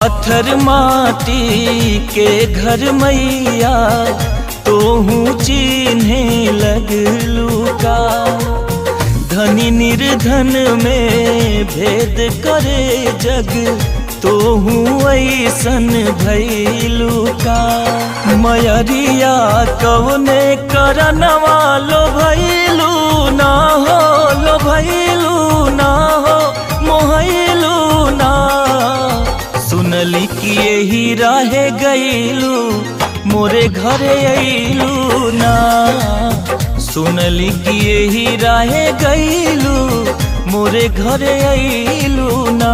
पत्थर माटी के घर मैया तोहू चिन्हे लगलू का। धनी निर्धन में भेद करे जग तोहू ऐसन भैलू का। मयरिया कवने करनवा लो भैलू ना हो, लो भैलू ना हो, मोहलू ना। सुनली कि यही रहे गईलू मोरे घरे अइलू ना। सुनली कि यही रहे गईलू मोरे घरे अइलू ना।